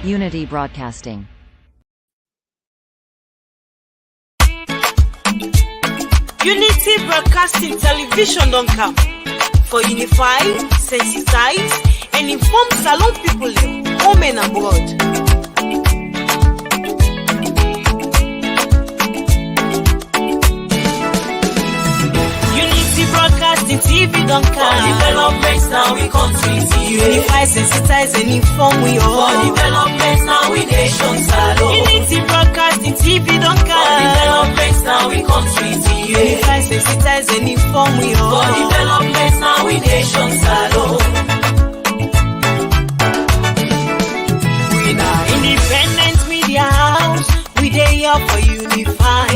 Unity Broadcasting. Unity Broadcasting Television don't come for unify, sensitize, and inform Salon people home and abroad. Broadcasting TV don't come. For developments now we country TV. Unify, sensitize, and inform we all. For developments now we nation salon. Unity Broadcasting TV don't come. For developments now we country TV. Unify, sensitize, and inform we all. For developments now we nation salon. We now independent media house. We dey here for unify,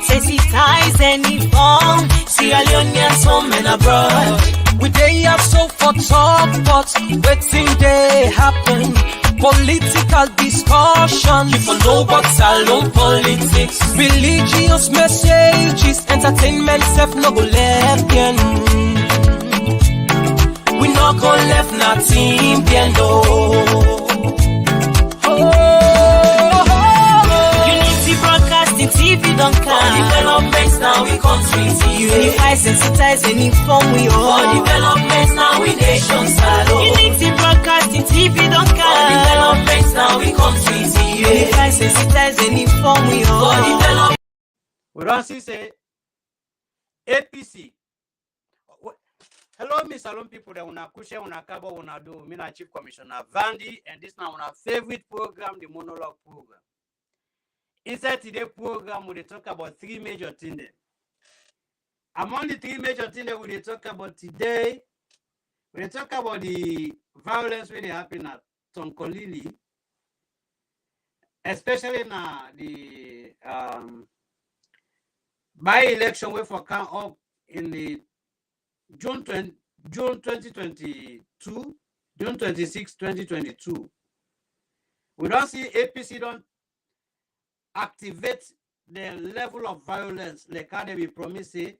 sensitize, and inform. Sierra Leoneans home and abroad. We dey have so for talk, but waiting they happen. Political discussion. You for know about salon politics. Religious messages, entertainment self no go left again. We no go left nothing bien no. TV don't come. For developments now we country TV. Unify, sensitize, and inform we all. For developments now we nation salon. Unity Broadcasting TV don't come. For developments now we country TV. Unify, sensitize, and inform we all. For developments. We don't see say APC. Hello, Miss Salon people that una kushe, una kabo, una do. Me na Chief Commissioner Vandy, and this now our favorite program, the Monolog program. Inside today's program, we talk about three major things. Among the three major things that we talk about today, we talk about the violence when it happened at Tonkolili, especially now the by-election way for come up in the June 2022, June 26, 2022. We don't see APC don't activate the level of violence like how they will promise it.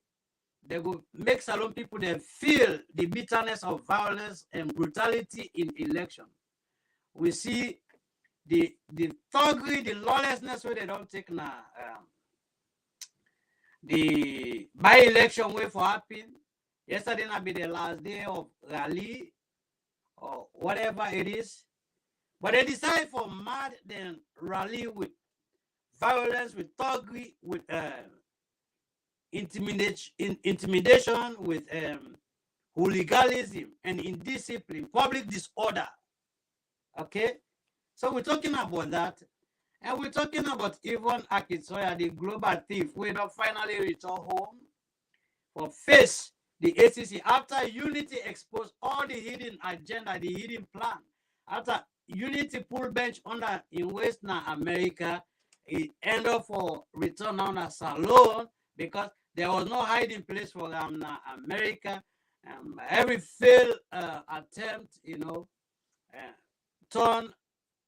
They will make Salon people then feel the bitterness of violence and brutality in election. We see the thuggery, the lawlessness where they don't take now. The by-election way for happen. Yesterday not be the last day of rally or whatever it is. But they decide for mad then rally with violence, with thuggery, with intimidation, with hooliganism and indiscipline, public disorder. Okay? So we're talking about that. And we're talking about even Akitsoya, the global thief, who don't finally return home for face the ACC after Unity exposed all the hidden agenda, the hidden plan. After Unity pull bench under in Western America, it ended up for return on a salon because there was no hiding place for them in America. Every failed attempt, turn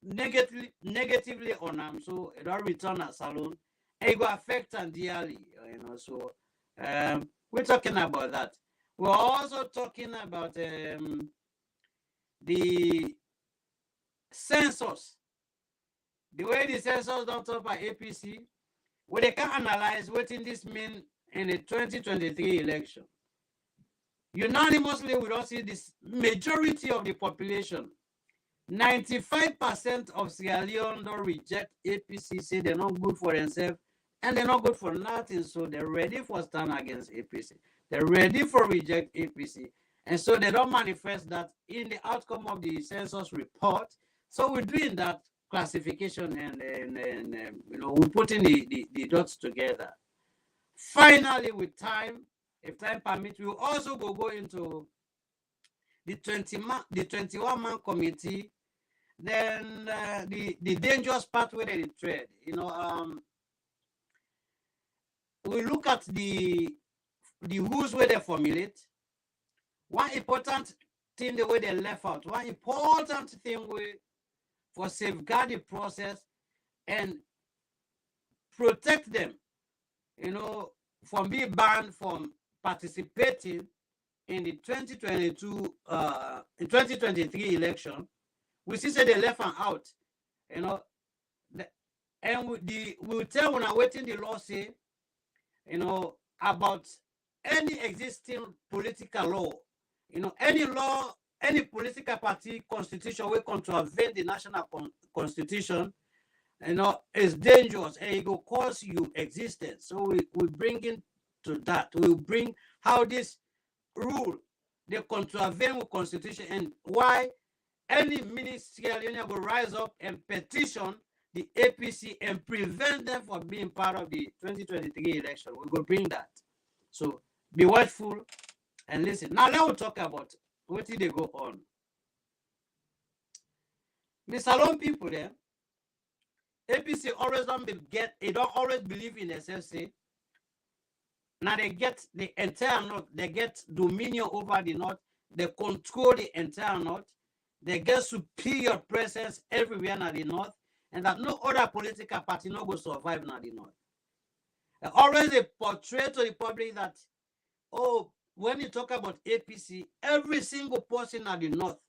negatively on them, so it don't return a salon. It will affect them dearly, So we're talking about that. We're also talking about the census. The way the census don't talk about APC, where they can analyze what in this mean in the 2023 election. Unanimously, we don't see this majority of the population. 95% of Sierra Leone don't reject APC, say they're not good for themselves, and they're not good for nothing, so they're ready for stand against APC. They're ready for reject APC. And so they don't manifest that in the outcome of the census report. So we're doing that classification and we're putting the dots together. Finally, with time, if time permits, we'll also go into the 21-man committee, then the dangerous part where they tread. We look at the rules where they formulate. One important thing the way they left out, one important thing for safeguard the process and protect them, from being banned from participating in the 2023 election, we see say they left them out, you know, and we'll tell when I waiting the law say, you know, about any existing political law, you know, any law, any political party constitution will contravene the national constitution, you know, is dangerous and it will cause you existence. So we bring in to that. We'll bring how this rule, they contravene with constitution and why any ministerial union will rise up and petition the APC and prevent them from being part of the 2023 election. We will bring that. So be watchful and listen. Now let's talk about what did they go on. The Salon people there, APC always don't always believe in SFC. Now they get the entire North, they get dominion over the North, they control the entire North, they get superior presence everywhere in the North, and that no other political party not go survive in the North. They always they portray to the public that, oh, when you talk about APC, every single person in the North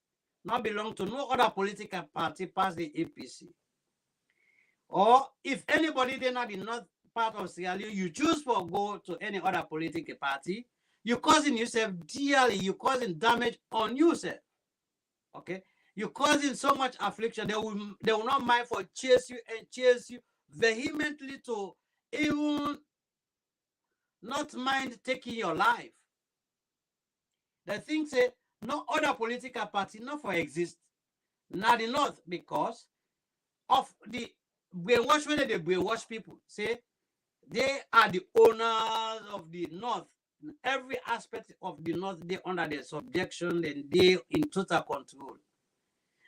not belong to no other political party past the APC. Or if anybody they not the North part of Sierra Leone, you choose for go to any other political party, you're causing yourself dearly, you're causing damage on yourself. Okay? You're causing so much affliction, they will not mind for chase you vehemently to even not mind taking your life. The thing say no other political party not for exist. Not the North because of the brainwash when they brainwash people. Say they are the owners of the North. Every aspect of the North, they under their subjection and they in total control.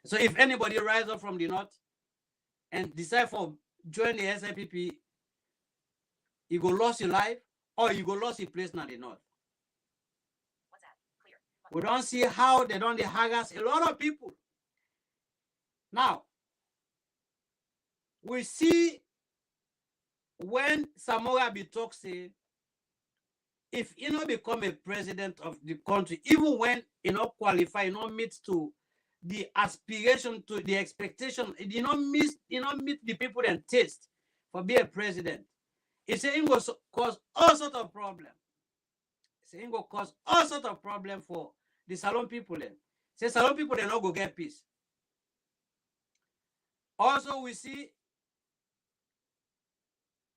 So if anybody rise up from the North and decide for join the SIPP, you go lose your life or you go lose your place in the North. We don't see how they don't harass a lot of people. Now, we see when Samora Bitok say, if you not become a president of the country, even when you not qualify, you not meet to the aspiration, to the expectation, you not meet the people and taste for being a president, it's saying will cause all sorts of problems. It's saying will cause all sorts of problems for the Salon people then. Say Salon people they not go get peace. Also, we see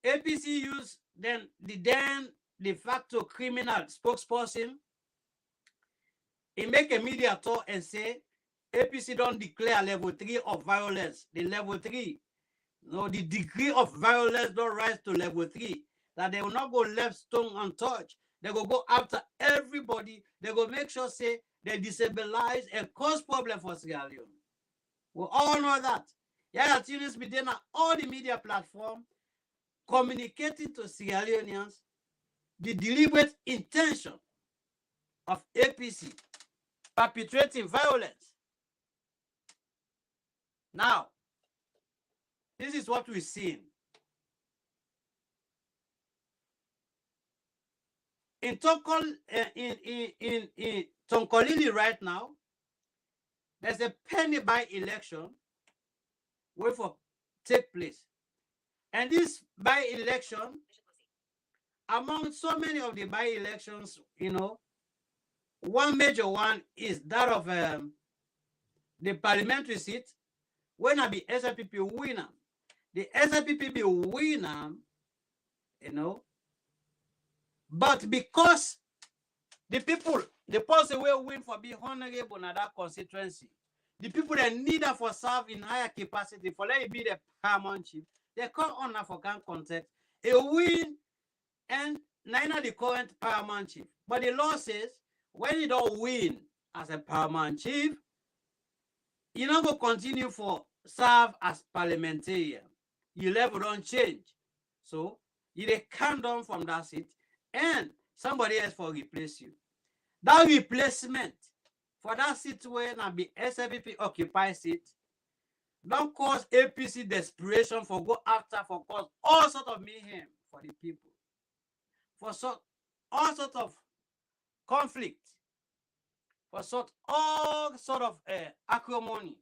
APC use then the de facto criminal spokesperson. He make a media tour and say APC don't declare level 3 of violence. The level 3, no, the degree of violence don't rise to level 3. That they will not go left stone untouched. They will go after everybody. They will make sure say they destabilize and cause problem for Sierra Leone. We all know that. Yeah, Tunis be there on all the media platform communicating to Sierra Leoneans the deliberate intention of APC perpetrating violence. Now, this is what we're seeing. In Tonkolili right now, there's a penny by election wait for take place. And this by-election, among so many of the by-elections, you know, one major one is that of the parliamentary seat. When I be SIPP winner, the SIPP be winner, you know, but because the people, the person will win for be honorable in that constituency, the people that need her for serve in higher capacity, for let it be the paramount chief, they call on African context a win and neither the current paramount chief. But the law says when you don't win as a paramount chief, you not go continue for serve as parliamentarian. Your level don't change. So you they come down from that seat and somebody else for replace you. That replacement for that seat where now be SFP occupy seat, don't cause APC desperation for go after for cause all sort of mayhem for the people. For all sorts of conflict, for all sort of acrimony,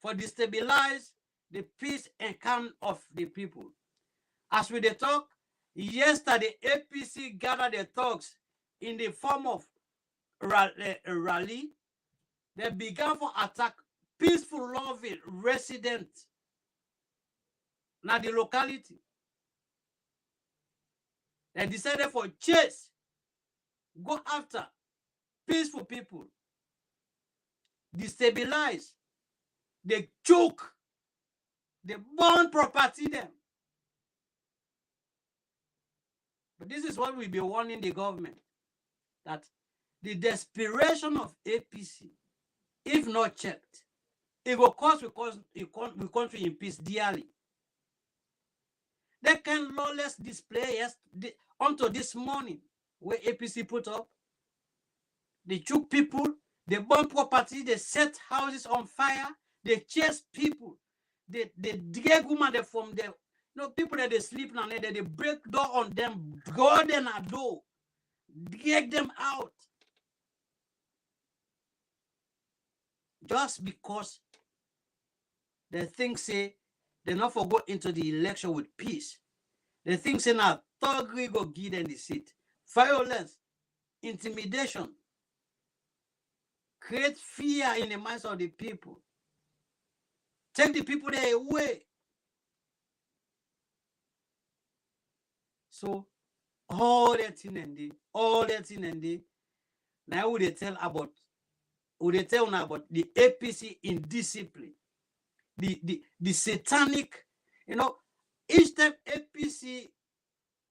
for destabilize the peace and calm of the people. As we talk, yesterday APC gathered the thugs in the form of a rally. They began to attack peaceful, loving residents in the locality. They decided for chase, go after peaceful people, destabilize, they choke, they burn property them. But this is what we'll be warning the government, that the desperation of APC, if not checked, it will cost the country in peace dearly. They can lawless display until this morning where APC put up. They choke people, they burn property, they set houses on fire, they chase people, they drag women from the people that they sleep now, they break door on them, go them a door, drag them out. Just because they think say they not for go into the election with peace. They think say now thuggery go give them the seat. Violence, intimidation, create fear in the minds of the people. Take the people there away. So all that thing and the now would they tell about the APC indiscipline, the satanic, each time APC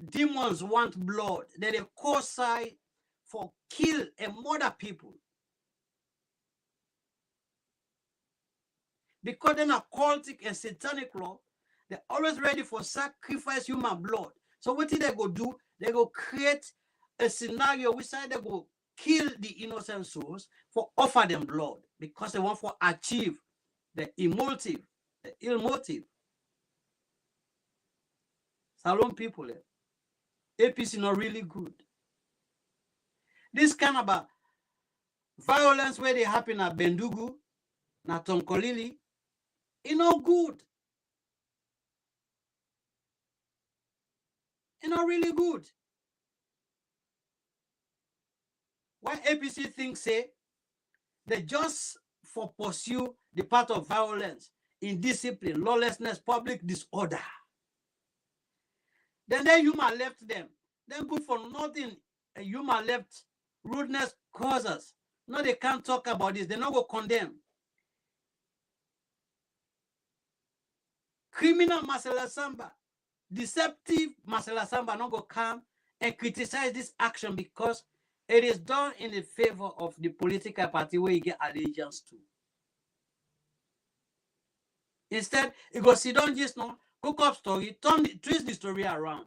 demons want blood, then they cause side for kill and murder people. Because they're not cultic and satanic law, they're always ready for sacrifice human blood. So what did they go do? They go create a scenario which side they go kill the innocent souls for offer them blood because they want to achieve the ill motive. Salon people, APC not really good. This kind of violence where they happen at Bendugu, na Tonkolili, it's not good. It's not really good. Why APC thinks say they just for pursue the path of violence, indiscipline, lawlessness, public disorder. Then human left them. Then good for nothing. Human left rudeness causes. No, they can't talk about this. They not go condemn. Criminal Marcela Samba, deceptive Marcela Samba not go come and criticize this action because it is done in the favor of the political party where you get allegiance to. Instead, it goes sit down just now, cook up story, twist the story around.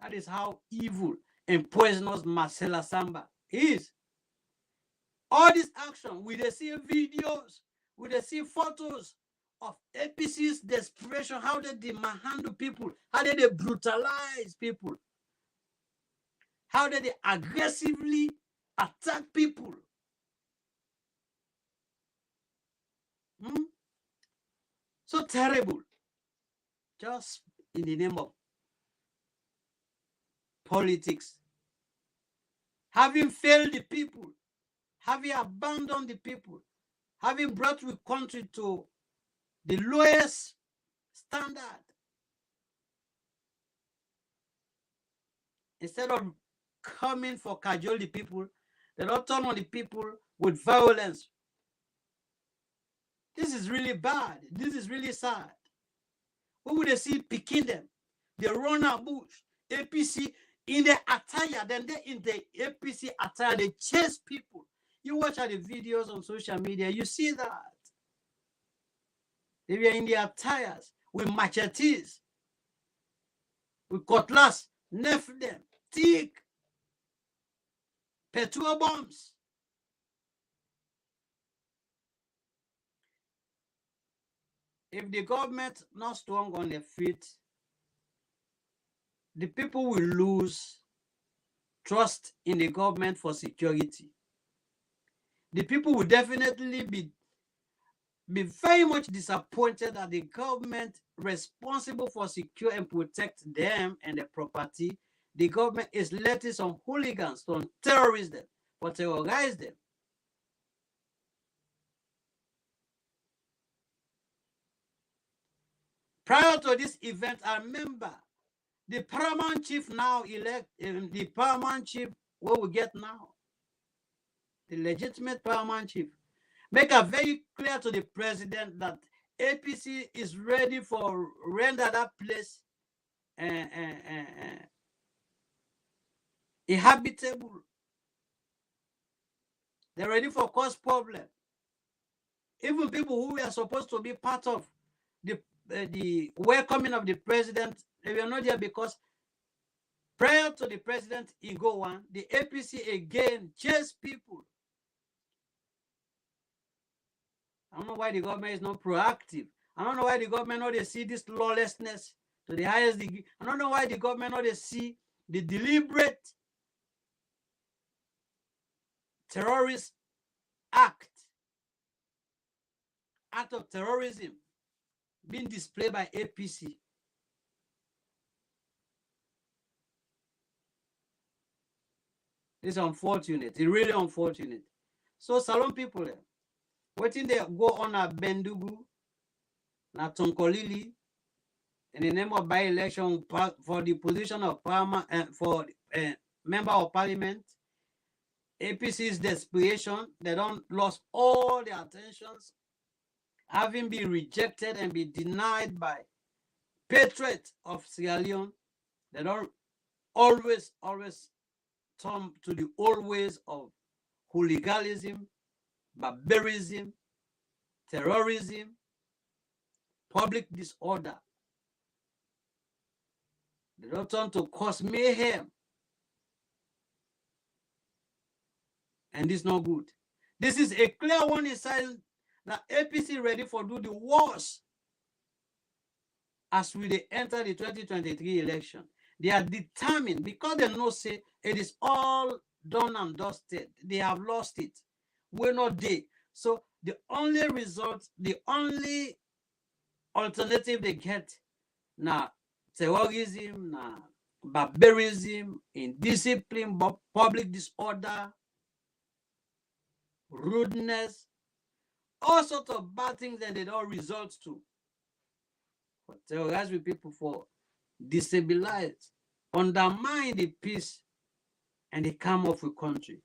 That is how evil and poisonous Marcela Samba is. All this action, we see videos, we see photos of APC's desperation, how they manhandle people, how they brutalize people, how they aggressively attack people. So terrible. Just in the name of politics. Having failed the people, having abandoned the people, having brought the country to the lowest standard. Instead of coming for cajole the people, they don't turn on the people with violence. This is really bad. This is really sad. Who would they see picking them? They run a bush. APC in the attire, then they in the APC attire, they chase people. You watch the videos on social media, you see that. They were in their attires with machetes, with cutlass, knife them, thick, petrol bombs. If the government not strong on their feet, the people will lose trust in the government for security. The people will definitely be very much disappointed that the government responsible for secure and protect them and their property, the government is letting some hooligans to terrorize them, or terrorize them. Prior to this event, I remember the paramount chief now elect, the paramount chief what we get now, the legitimate paramount chief, make it very clear to the president that APC is ready for render that place inhabitable. They're ready for cause problem. Even people who were supposed to be part of the welcoming of the president, they were not there because prior to the president in Goa, the APC again chased people. I don't know why the government is not proactive. I don't know why the government not they see this lawlessness to the highest degree. I don't know why the government not they see the deliberate terrorist act of terrorism being displayed by APC. It's unfortunate. It's really unfortunate. So, Salon people, waiting they go on a Bendugu, na Tonkolili, in the name of by-election for the position of for member of parliament. APC's desperation, they don't lost all their attentions, having been rejected and be denied by patriots of Sierra Leone. They don't always turn to the old ways of hooliganism, barbarism, terrorism, public disorder. They don't turn to cause mayhem. And this is not good. This is a clear warning sign that APC ready for do the worst as we enter the 2023 election. They are determined because they know say it is all done and dusted. They have lost it. We're not there. So the only result, the only alternative they get now terrorism, now barbarism, indiscipline, public disorder, rudeness, all sorts of bad things that they don't result to. For terrorize with people, for destabilize, undermine the peace and the calm of the country.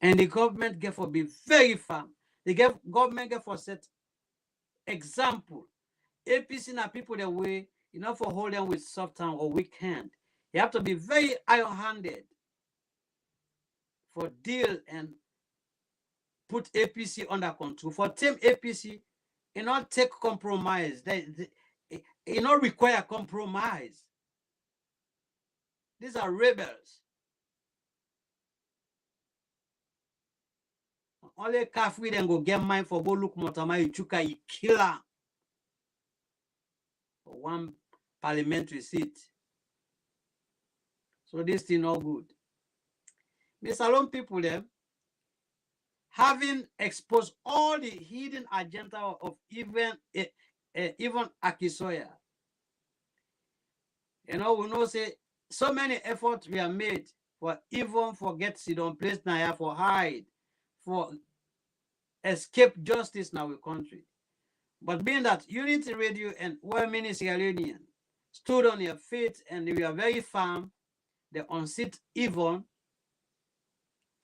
And the government get for be very firm. The government get for set example. APC na people that way, you know, for hold them with soft hand or weak hand. You have to be very iron-handed for deal and put APC under control. For team APC, you not take compromise. You not require compromise. These are rebels. Only Kafri then go get mine for go look Motama Ichuka, you killer for one parliamentary seat. So this thing not good. The Salon people there, having exposed all the hidden agenda of even Akisoya. You know, we know say so many efforts were made for even forget Sidon place now for hide, for escape justice in our country. But being that Unity Radio and well-meaning Sierra Leonean stood on their feet and they were very firm, they unseat Yvonne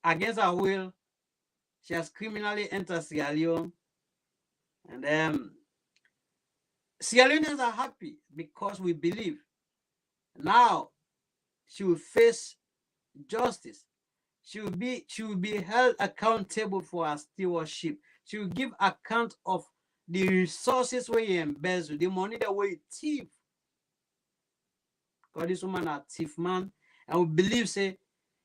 against her will. She has criminally entered Sierra Leone. And Sierra Leoneans are happy because we believe now she will face justice. She will be held accountable for her stewardship. She will give account of the resources where you embezzle, the money that we thief. Because this woman a thief man. And we believe say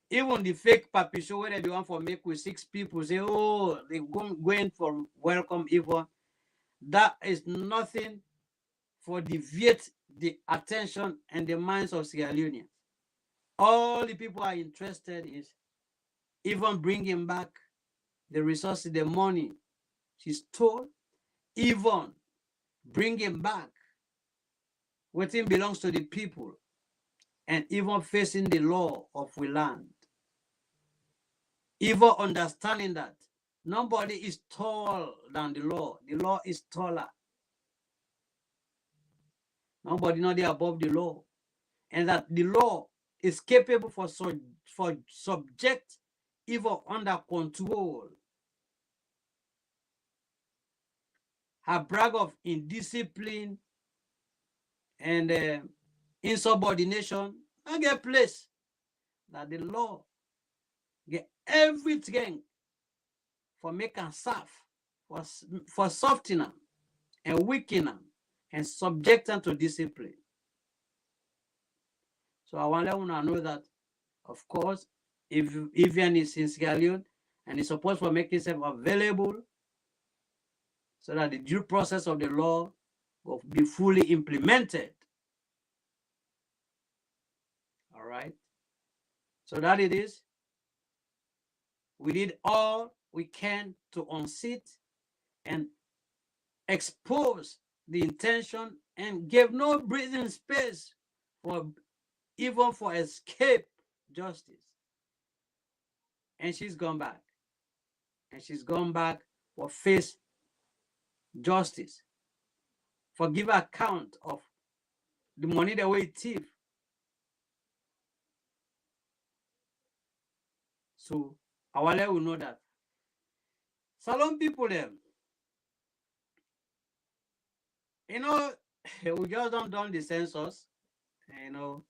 even the fake papi show where they want for make with 6 people say, oh, they going for welcome Yvonne. That is nothing for deviate the attention and the minds of Sierra Leoneans. All the people are interested in even bringing back the resources, the money she stole, even bringing back what belongs to the people, and even facing the law of we land. Even understanding that nobody is taller than the law is taller. Nobody not there above the law, and that the law is capable for subject, even under control. Her brag of indiscipline and insubordination, I get place that the law get everything for making serve, for softening and weakening and subjecting to discipline. So I want to know that, of course, if Vivian is in Sierra Leone and is supposed to make itself available so that the due process of the law will be fully implemented. All right. So that it is. We did all we can to unseat and expose the intention and give no breathing space for even for escape justice. And she's gone back. And she's gone back for face justice, for give account of the money the way it thief. So our level will know that. Salon people them, you know, we just don't done the census, you know.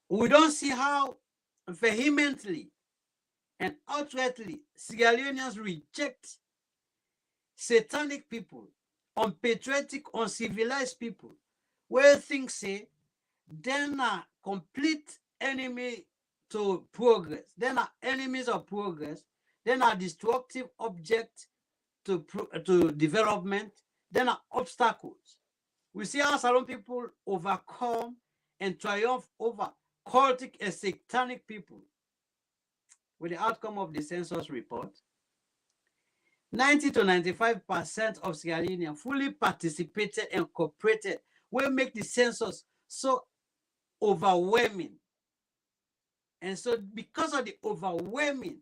We don't see how vehemently and outrightly Sierra Leoneans reject satanic people, unpatriotic, uncivilized people, where things say they're not complete enemy to progress. They're not enemies of progress. They're not destructive object to development. They're not obstacles. We see how Salon people overcome and triumph over cultic and satanic people. With the outcome of the census report, 90 to 95% of Sierra Leoneans fully participated and cooperated, will make the census so overwhelming. And so because of the overwhelming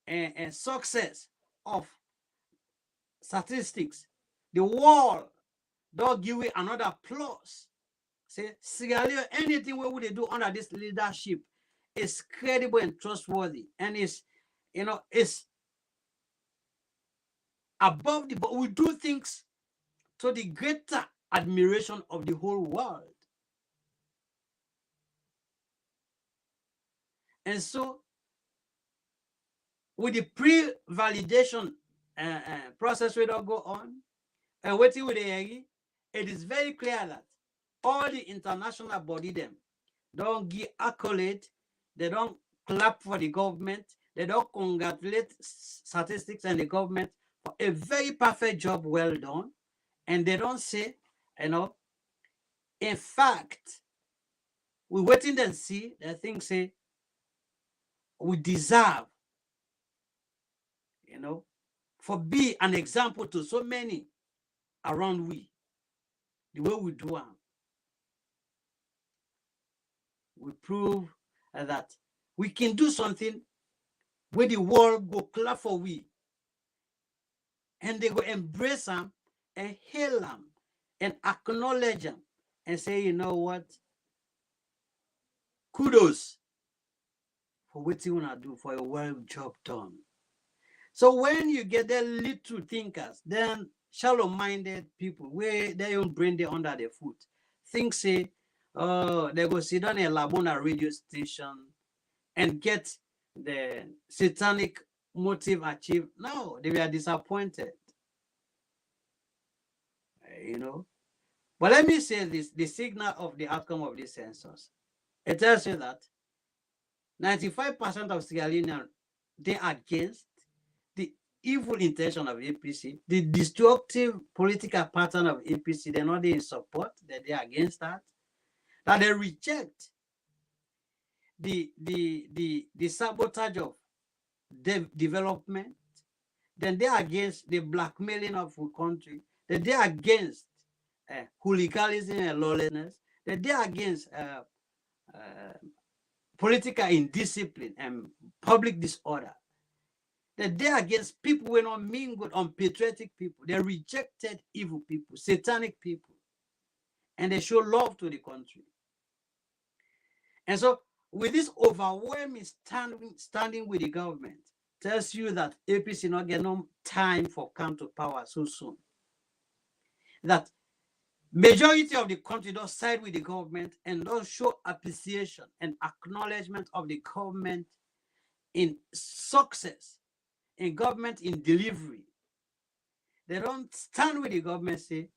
and success of statistics, the world don't give it another applause. Say, Sierra Leone, anything what would they do under this leadership is credible and trustworthy, and is, you know, is above the, but we do things to the greater admiration of the whole world. And so, with the pre-validation process we don't go on, and waiting with the it is very clear that all the international body them don't give accolade, they don't clap for the government, they don't congratulate statistics and the government for a very perfect job well done, and they don't say, you know, in fact, we waiting and see, they think say, we deserve, you know, for be an example to so many around we, the way we do them. We prove that we can do something where the world go clap for we, and they go embrace them and hail them and acknowledge them and say, you know what, kudos for what you want to do, for a well job done. So when you get the little thinkers, then shallow-minded people, where they don't bring them under their foot, think say, oh, they go sit down in a Labona radio station and get the satanic motive achieved. No, they were disappointed. You know. But let me say this, the signal of the outcome of this census. It tells you that 95% of Sierra Leoneans, they are against the evil intention of APC, the destructive political pattern of APC, they're not in support, that they're against that they reject the sabotage of development, then they're against the blackmailing of the country, that they're against hooliganism and lawlessness, that they're against political indiscipline and public disorder, that they're against people who are not mean good, unpatriotic people. They rejected evil people, satanic people, and they show love to the country. And so, with this overwhelming standing with the government, tells you that APC not get no time for come to power so soon. That majority of the country don't side with the government and don't show appreciation and acknowledgement of the government in success, in government in delivery. They don't stand with the government, say,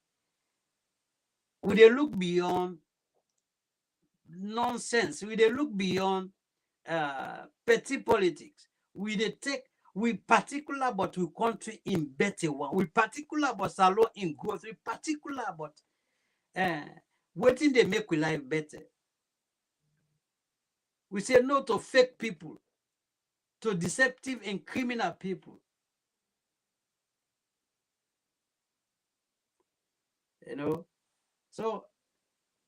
will they look beyond nonsense? Will they look beyond petty politics? Will they take, we particular about we country in better one? We particular about salon in growth? We particular about what thing they make we life better? We say no to fake people, to deceptive and criminal people. You know, so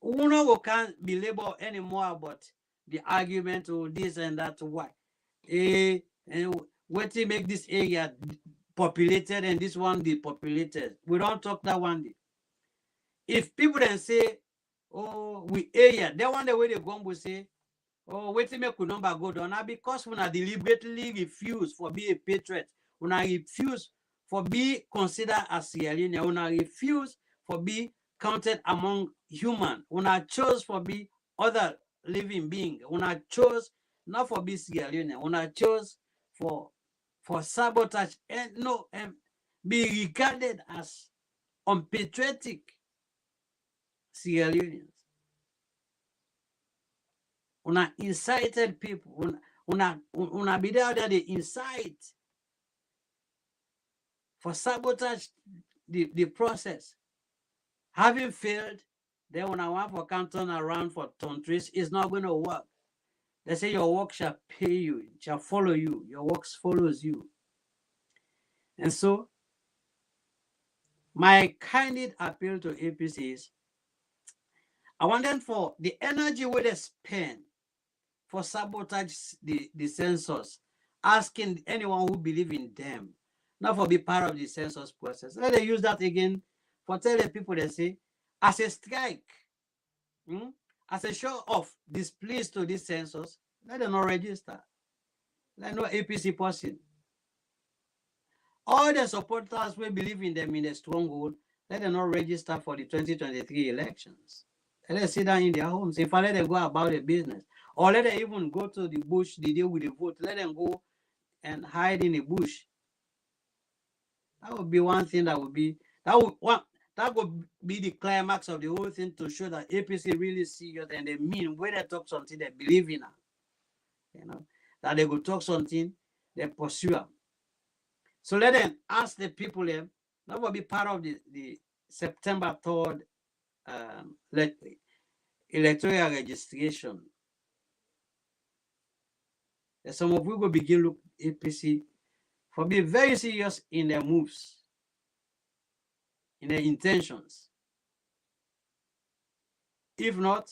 we can't be labeled anymore about the argument or this and that. Why? And what to make this area populated and this one depopulated? We don't talk that one day. If people then say, oh, we area, that one the way they go will say, oh, wait till make number go down. Now because we deliberately refuse for be a patriot, we refuse for be considered as Sierra Leone, we refuse for be counted among human, we chose for be other living being, we chose not for be Sierra Leone, we chose for sabotage and no and be regarded as unpatriotic Sierra Leoneans. Una incited people, una be there that they incite for sabotage the process. Having failed, then when I want for come turn around for countries, it's not going to work. They say your work shall pay you, it shall follow you, your works follows you. And so, my candid appeal to APC is, I want them for the energy where they spend for sabotage the census, asking anyone who believe in them, not for be part of the census process. Let them use that again for tell the people they say, as a strike, as a show of displeased to this census, let them not register. Let no APC person. All the supporters will believe in them in a stronghold, let them not register for the 2023 elections. Let them sit down in their homes. In fact, let them go about their business. Or let them even go to the bush the day with the vote. Let them go and hide in the bush. That would be one thing that would be, that would be the climax of the whole thing, to show that APC really serious and they mean when they talk something they believe in. You know, that they will talk something, they pursue them. So let them ask the people there, that will be part of the September 3rd electoral registration. And some of you will begin look APC for being very serious in their moves, in their intentions. If not,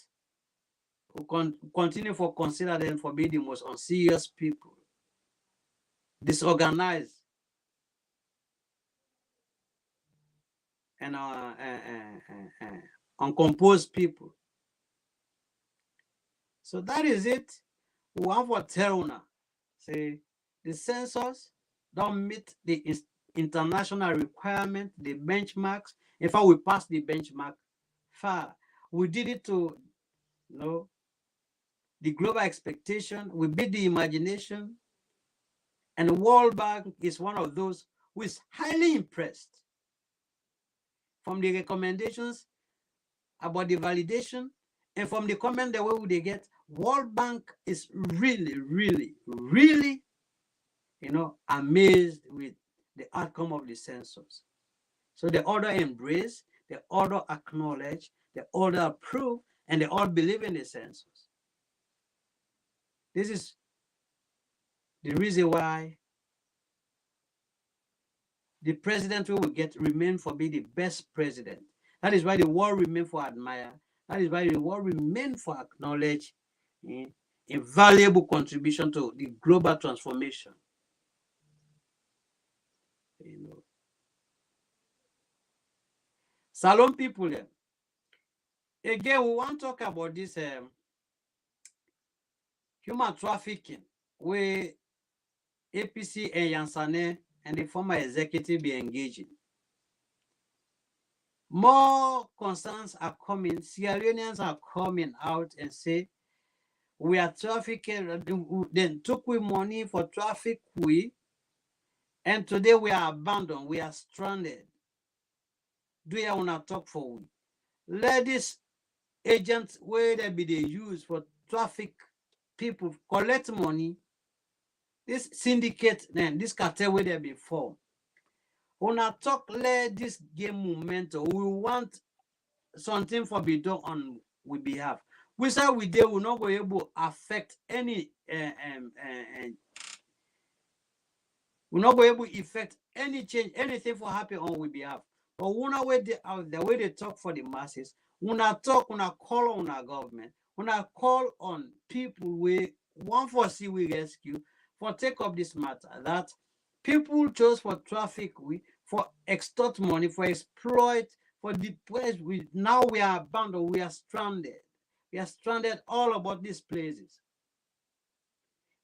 we'll continue for consider them for being the most unserious people, disorganized, and uncomposed people. So that is it. We want for tell now. Say the census don't meet the international requirement, the benchmarks. In fact, we passed the benchmark far. We did it to, you know, the global expectation. We beat the imagination. And the World Bank is one of those who is highly impressed from the recommendations about the validation and from the comment the way they get. World Bank is really, really, really, you know, amazed with the outcome of the census. So they all embrace, they all acknowledge, they all approve, and they all believe in the census. This is the reason why the president we will get remain for be the best president. That is why the world remain for admire. That is why the world remain for acknowledge a valuable contribution to the global transformation. You know. Salon people, again, we want to talk about this human trafficking where APC and Yansane and the former executive be engaging. More concerns are coming. Sierra Leoneans are coming out and say, we are trafficking, then took we money for traffic we, and today we are abandoned, we are stranded. Do you want to talk for we? Let this agents where they be they use for traffic people collect money. This syndicate, then this cartel where they be formed. Una talk let this game momentum. We want something for be done on we behalf. We say we they will not be able to affect any we're not be able to affect any change, anything for happen on we behalf. But una way they out the way they talk for the masses, una talk, una call on our government, una call on people we want for see we rescue for take up this matter that people chose for traffic we for extort money, for exploit, for the place we now we are abandoned, we are stranded. We are stranded all about these places.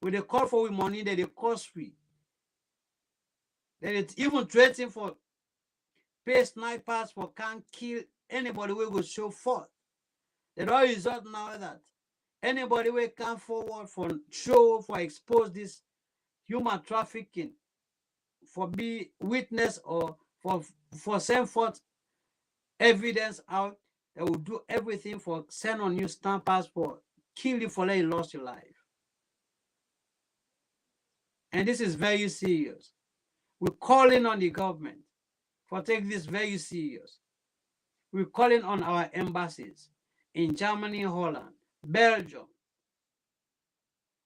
When they call for money, they cost free. Then it's even threatening for pay snipers for can't kill anybody we will show forth. The don't result now that anybody we come forward for show for expose this human trafficking, for be witness or for send forth evidence out, they will do everything for send on you stampers for kill you for let you lost your life. And this is very serious. We're calling on the government for take this very serious. We're calling on our embassies in Germany, Holland, Belgium,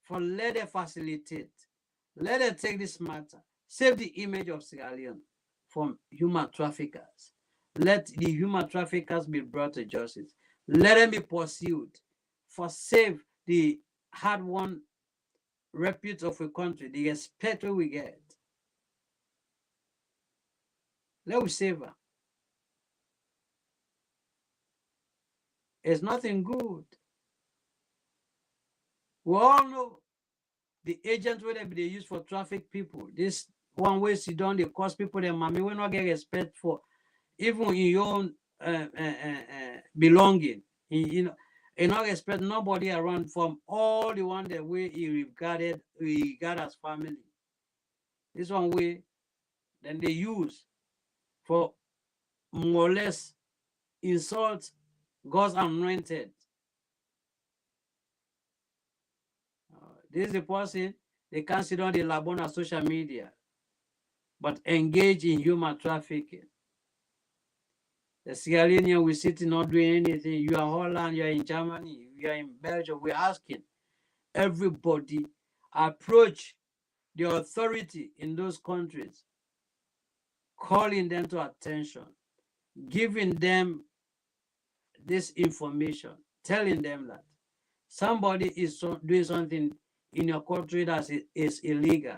for let them facilitate, let them take this matter, save the image of Sierra Leone from human traffickers. Let the human traffickers be brought to justice. Let them be pursued for save the hard-won repute of a country, the respect we get. Let us save her. It's nothing good. We all know the agents where they use for traffic people. This one way sit down, they cost people their money. We not get respect for even in your own belonging. You not respect nobody around from all the one that way he regard as family. This one way, then they use for more or less insult God's anointed. This is the person they can't sit on the labon on social media, but engage in human trafficking. The Sierra Leonean we sitting not doing anything. You are Holland, you are in Germany, you are in Belgium. We're asking everybody approach the authority in those countries, calling them to attention, giving them this information, telling them that somebody is doing something in your country that is illegal.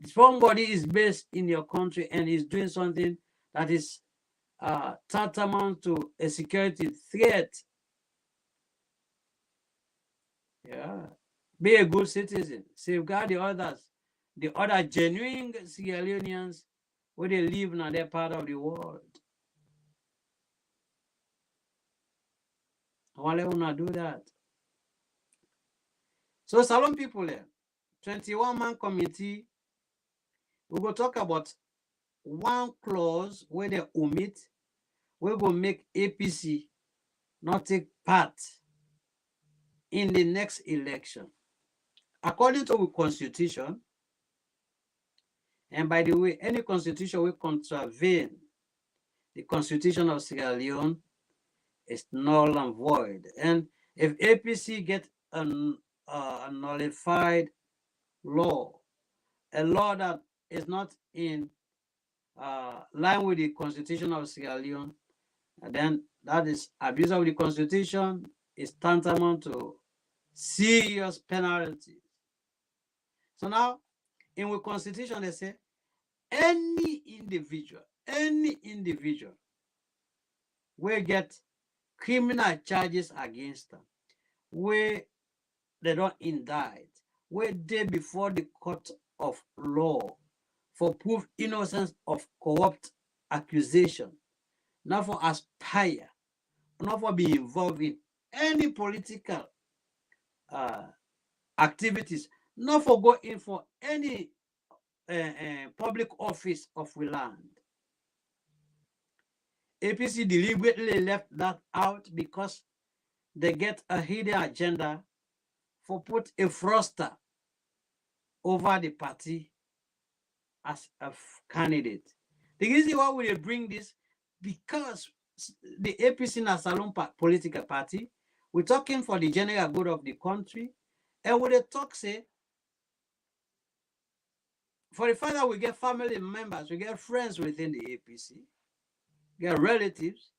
Somebody is based in your country and is doing something that is tantamount to a security threat. Yeah. Be a good citizen. Safeguard the others, the other genuine Sierra Leoneans where they live in that part of the world. I want to do that. So Salon people there, 21-man committee, we will talk about one clause where they omit, we will make APC not take part in the next election. According to the constitution, And by the way, any constitution will contravene the constitution of Sierra Leone is null and void. And if APC get a nullified law, a law that is not in line with the constitution of Sierra Leone, then that is abuse of the constitution, is tantamount to serious penalties. So now, in the constitution, they say any individual will get criminal charges against them, where they don't indict, where they before the court of law for proof innocence of corrupt accusation, not for aspire, not for being involved in any political activities, not for going for any public office of the land. APC deliberately left that out because they get a hidden agenda for put a froster over the party as a candidate. The reason why we bring this, because the APC na Salon political party, we're talking for the general good of the country, and when they talk, say, for the fact that we get family members, we get friends within the APC, we get relatives.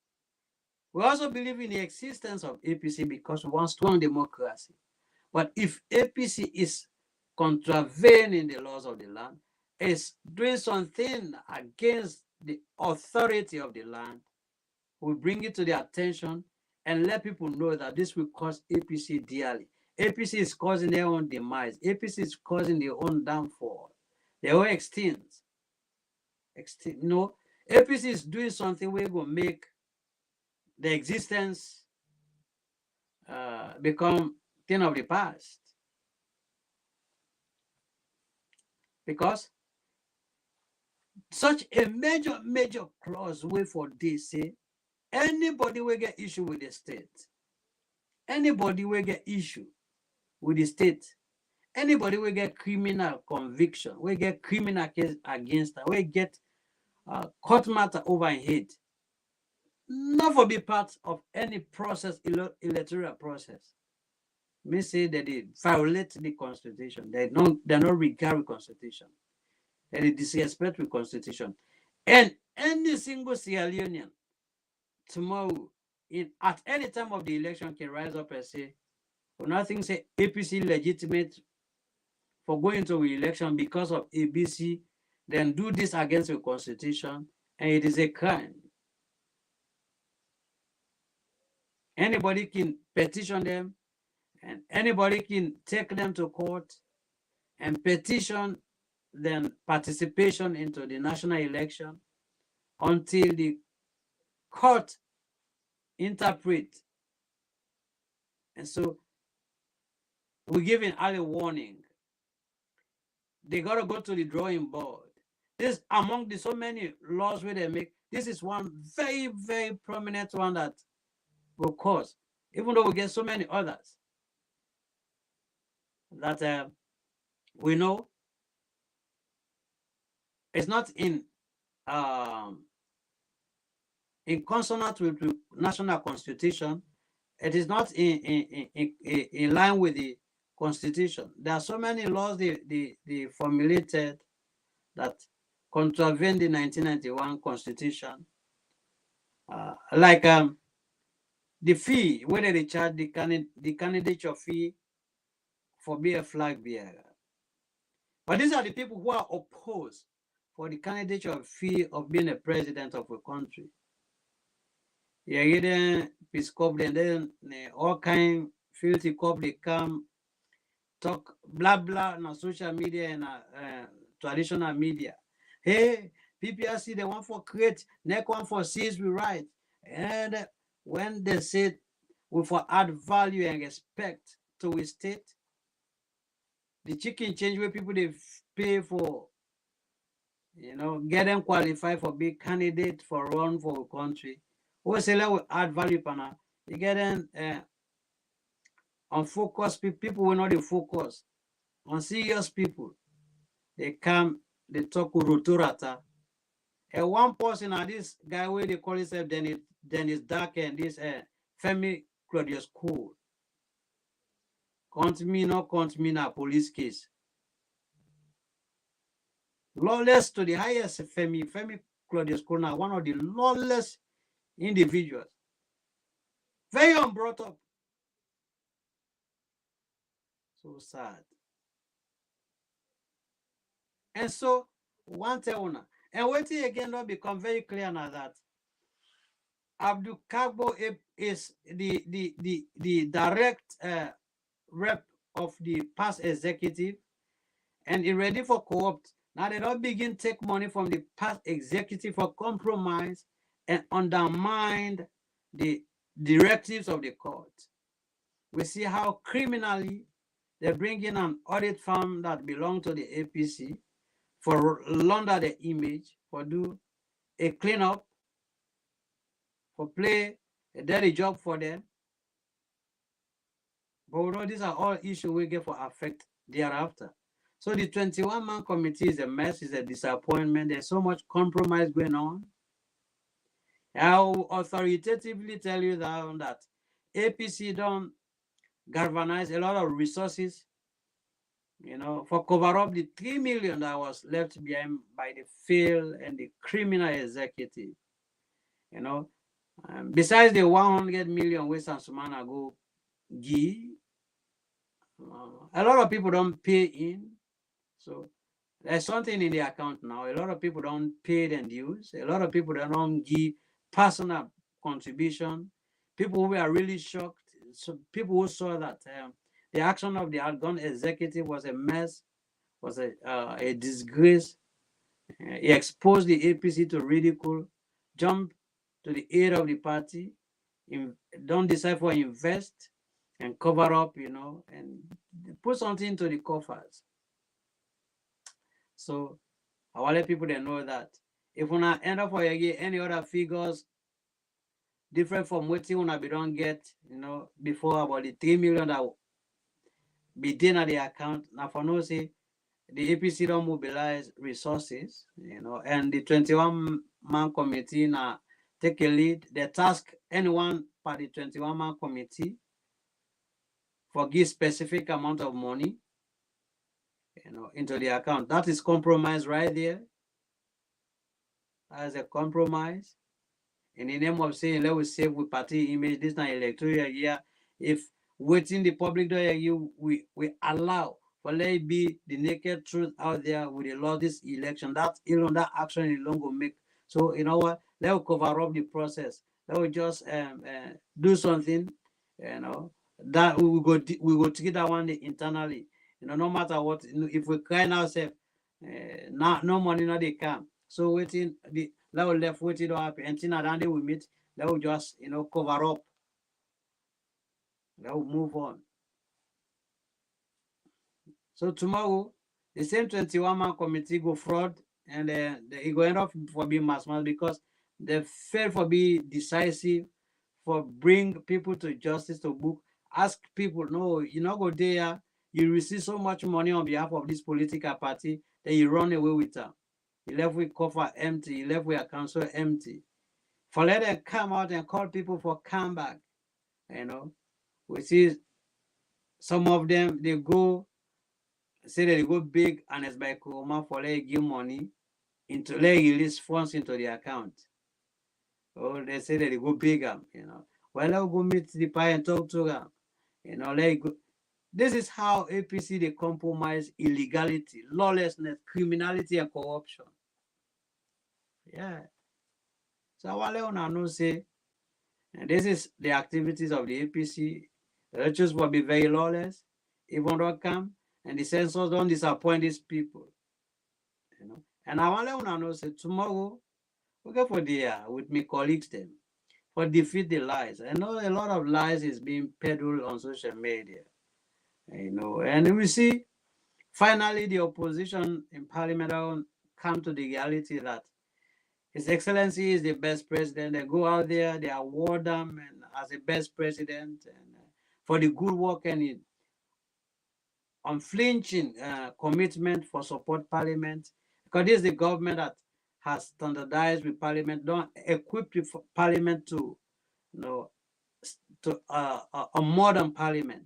We also believe in the existence of APC because we want strong democracy. But if APC is contravening the laws of the land, is doing something against the authority of the land, we bring it to their attention and let people know that this will cost APC dearly. APC is causing their own demise. APC is causing their own downfall. Their own extinct. APC is doing something where will make the existence become thing of the past. Because such a major clause way for this say anybody will get issue with the state. Anybody will get issue with the state. Anybody will get criminal conviction, will get criminal case against them, will get court matter over head. Not for be part of any process, electoral process. Me say that they violate the constitution. They don't regard the constitution. They disrespect the constitution. And any single Sierra Leonean tomorrow, at any time of the election, can rise up and say, well, nothing say APC legitimate for going to the election because of ABC, then do this against the constitution, and it is a crime. Anybody can petition them, and anybody can take them to court and petition them participation into the national election until the court interpret. And so we give an early warning. They got to go to the drawing board. This among the so many laws where they make, this is one very, very prominent one that will cause, even though we get so many others that we know it's not in consonant with the national constitution. It is not in line with the constitution. There are so many laws they formulated that contravene the 1991 constitution, like the fee, whether they charge the candidature fee for being a flag bearer. But these are the people who are opposed for the candidature fee of being a president of a country. You get peace corps, and then all kind filthy corp they come talk blah blah on social media and traditional media. Hey, PPRC, they want for create, next one for seize we right. And when they say we for add value and respect to a state, the chicken change where people they pay for, get them qualified for big candidate for run for a country. We say let we add value pana. You get them on focus people will not focus on serious people. They come they talk Uruturata. And one person, this guy where they call himself Dennis Dark and this Femi Claudius Cool. Count me, not count me na police case. Lawless to the highest Femi Claudius Cool now, one of the lawless individuals. Very unbrought up. So sad. And so, one tell and waiting again not become very clear now that Abdul Kagbo is the direct rep of the past executive and he ready for co-opt. Now they don't begin take money from the past executive for compromise and undermine the directives of the court. We see how criminally they bring in an audit firm that belong to the APC for launder the image, for do a cleanup, for play a dirty job for them. But we know these are all issues we get for affect thereafter. So the 21-man committee is a mess, is a disappointment. There's so much compromise going on. I'll authoritatively tell you that APC don't galvanize a lot of resources, for cover up the 3 million that was left behind by the failed and the criminal executive. Besides the 100 million West and Sumana go give, a lot of people don't pay in. So there's something in the account now. A lot of people don't pay and dues. A lot of people don't give personal contribution. People who are really shocked. So people who saw that the action of the outgone executive was a mess, was a disgrace. He exposed the APC to ridicule, jumped to the aid of the party, don't decide for invest and cover up, and put something into the coffers. So I want to let people know that if we not end up for any other figures different from what we don't get, before about the 3 million that be done at the account. Now for no say the APC don't mobilize resources, and the 21-man committee now take a lead. They task anyone by the 21-man committee for give specific amount of money, into the account. That is compromise right there. As a compromise. In the name of saying, let us save with party image, this not electoral year. If waiting the public we allow for let it be the naked truth out there with the law this election, that action alone will make. So you know what? Let us cover up the process. Let us just do something, that we go to get that one internally. No matter what, if we cry now, say, no money, no they come. So waiting the level left waiting to happen. And then they will meet. They will just cover up. They will move on. So tomorrow, the same 21-man committee go fraud, and they go end up for being mass because they fail for being decisive, for bring people to justice to book. Ask people, no, you not go there. You receive so much money on behalf of this political party that you run away with them. You left with coffer empty. You left with a council empty. For let them come out and call people for comeback. We see some of them, they go, say that they go big and it's by Kuroma for let give money into let release funds into the account. Or they say that they go bigger, Well, I'll go meet the pie and talk to them. Let go. This is how APC they compromise illegality, lawlessness, criminality, and corruption. Yeah. So I want to know say, and this is the activities of the APC. The elections will be very lawless, even don't come, and the censors don't disappoint these people. And I want to know say tomorrow we go for the with my colleagues then for defeat the lies. I know a lot of lies is being peddled on social media. And we see finally the opposition in parliament come to the reality that His Excellency is the best president. They go out there, they award them as the best president and for the good work and unflinching commitment for support parliament. Because this is the government that has standardized with parliament, don't equip the parliament to, to a modern parliament.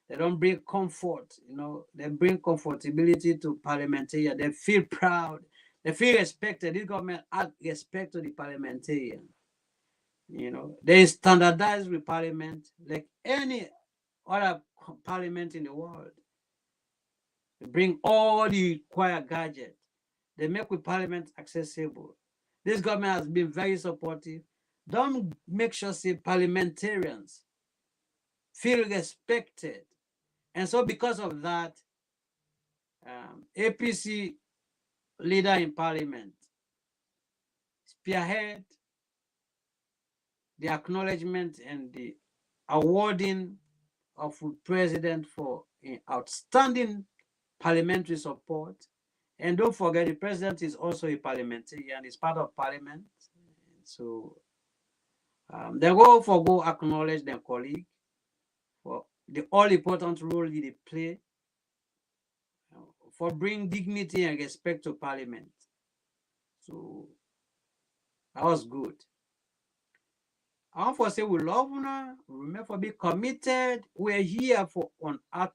They don't bring comfort, they bring comfortability to parliamentarian. They feel proud, they feel respected. This government act respect to the parliamentarian. They standardize with parliament like any other parliament in the world. They bring all the required gadgets. They make with parliament accessible. This government has been very supportive. Don't make sure say parliamentarians feel respected. And so because of that, APC leader in parliament spearhead the acknowledgement and the awarding of president for outstanding parliamentary support. And don't forget, the president is also a parliamentarian, is part of parliament. So they go acknowledge their colleague for the all important role they play for bring dignity and respect to parliament. So that was good. I want to say we love una, we remember for be committed. We're here for on earth.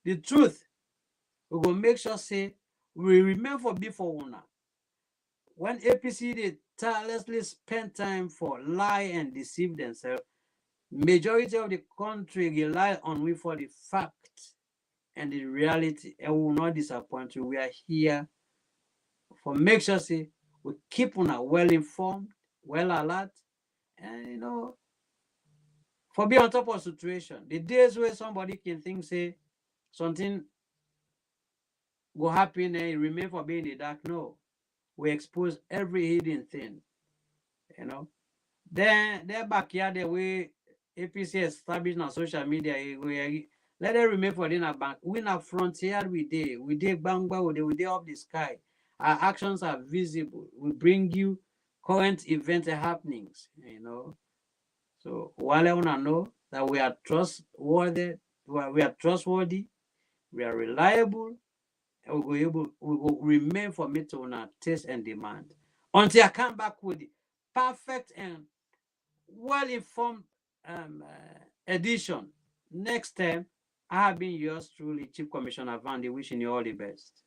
The truth. We will make sure say we remember for be for una. When APC they tirelessly spend time for lie and deceive themselves, majority of the country rely on we for the fact and the reality, and we will not disappoint you. We are here for make sure say we keep on well informed, well alert, and for be on top of situation. The days where somebody can think say something will happen and remain for being in the dark. No, we expose every hidden thing. Then their backyard the way APC established on social media, let them remain for dinner bank. We na frontier we did bangba, we did up the sky. Our actions are visible. We bring you current event happenings, So while I wanna know that we are trustworthy, we are reliable, and we will remain for me to our taste and demand until I come back with the perfect and well-informed edition. Next time, I have been yours truly, Chief Commissioner Vandy, wishing you all the best.